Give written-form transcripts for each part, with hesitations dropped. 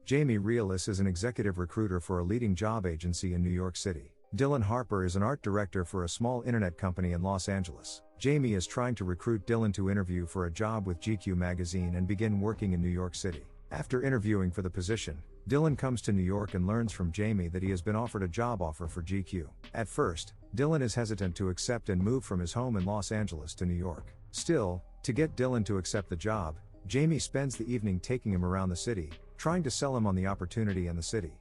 Jamie Rellis is an executive recruiter for a leading job agency in New York City. Dylan Harper is an art director for a small internet company in Los Angeles. Jamie is trying to recruit Dylan to interview for a job with GQ magazine and begin working in New York City. After interviewing for the position, Dylan comes to New York and learns from Jamie that he has been offered a job offer for GQ. At first, Dylan is hesitant to accept and move from his home in Los Angeles to New York. Still, to get Dylan to accept the job, Jamie spends the evening taking him around the city, trying to sell him on the opportunity and the city.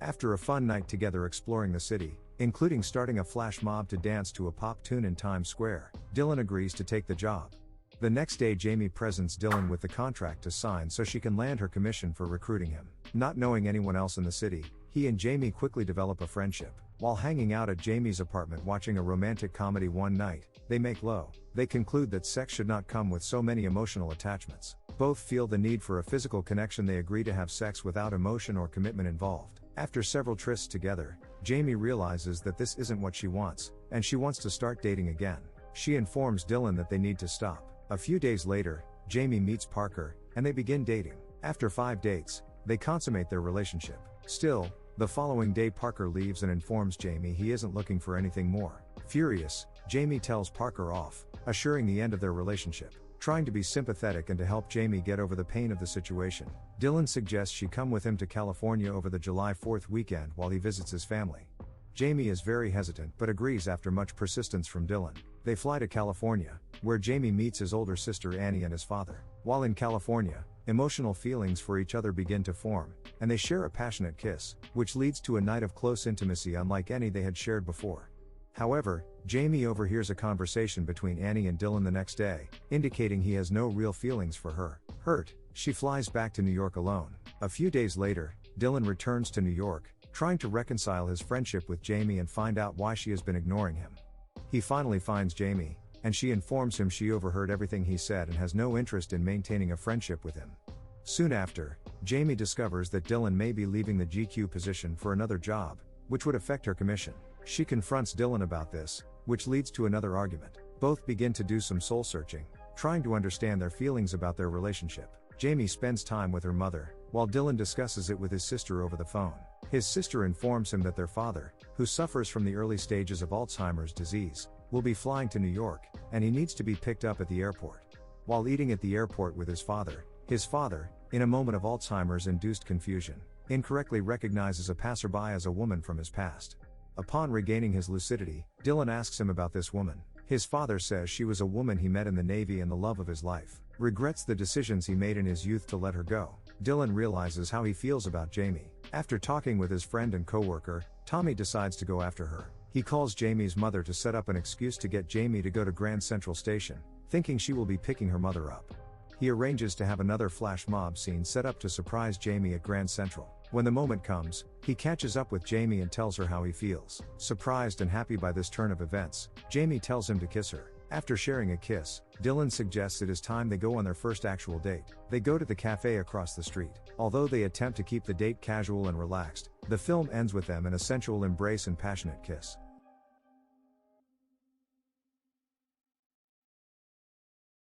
After a fun night together exploring the city, including starting a flash mob to dance to a pop tune in Times Square, Dylan agrees to take the job. The next day Jamie presents Dylan with the contract to sign so she can land her commission for recruiting him. Not knowing anyone else in the city, he and Jamie quickly develop a friendship. While hanging out at Jamie's apartment watching a romantic comedy one night, they make love. They conclude that sex should not come with so many emotional attachments. Both feel the need for a physical connection. They agree to have sex without emotion or commitment involved. After several trysts together, Jamie realizes that this isn't what she wants, and she wants to start dating again. She informs Dylan that they need to stop. A few days later, Jamie meets Parker, and they begin dating. After 5 dates, they consummate their relationship. Still, the following day Parker leaves and informs Jamie he isn't looking for anything more. Furious, Jamie tells Parker off, assuring the end of their relationship. Trying to be sympathetic and to help Jamie get over the pain of the situation, Dylan suggests she come with him to California over the July 4th weekend while he visits his family. Jamie is very hesitant but agrees after much persistence from Dylan. They fly to California, where Jamie meets his older sister Annie and his father. While in California, emotional feelings for each other begin to form, and they share a passionate kiss, which leads to a night of close intimacy unlike any they had shared before. However, Jamie overhears a conversation between Annie and Dylan the next day, indicating he has no real feelings for her. Hurt, she flies back to New York alone. A few days later, Dylan returns to New York, trying to reconcile his friendship with Jamie and find out why she has been ignoring him. He finally finds Jamie, and she informs him she overheard everything he said and has no interest in maintaining a friendship with him. Soon after, Jamie discovers that Dylan may be leaving the GQ position for another job, which would affect her commission. She confronts Dylan about this, which leads to another argument. Both begin to do some soul searching, trying to understand their feelings about their relationship. Jamie spends time with her mother, while Dylan discusses it with his sister over the phone. His sister informs him that their father, who suffers from the early stages of Alzheimer's disease, will be flying to New York, and he needs to be picked up at the airport. While eating at the airport with his father, in a moment of Alzheimer's-induced confusion, incorrectly recognizes a passerby as a woman from his past. Upon regaining his lucidity, Dylan asks him about this woman. His father says she was a woman he met in the Navy and the love of his life. Regrets the decisions he made in his youth to let her go. Dylan realizes how he feels about Jamie. After talking with his friend and co-worker, Tommy decides to go after her. He calls Jamie's mother to set up an excuse to get Jamie to go to Grand Central Station, thinking she will be picking her mother up. He arranges to have another flash mob scene set up to surprise Jamie at Grand Central. When the moment comes, he catches up with Jamie and tells her how he feels. Surprised and happy by this turn of events, Jamie tells him to kiss her. After sharing a kiss, Dylan suggests it is time they go on their first actual date. They go to the cafe across the street. Although they attempt to keep the date casual and relaxed, the film ends with them in a sensual embrace and passionate kiss.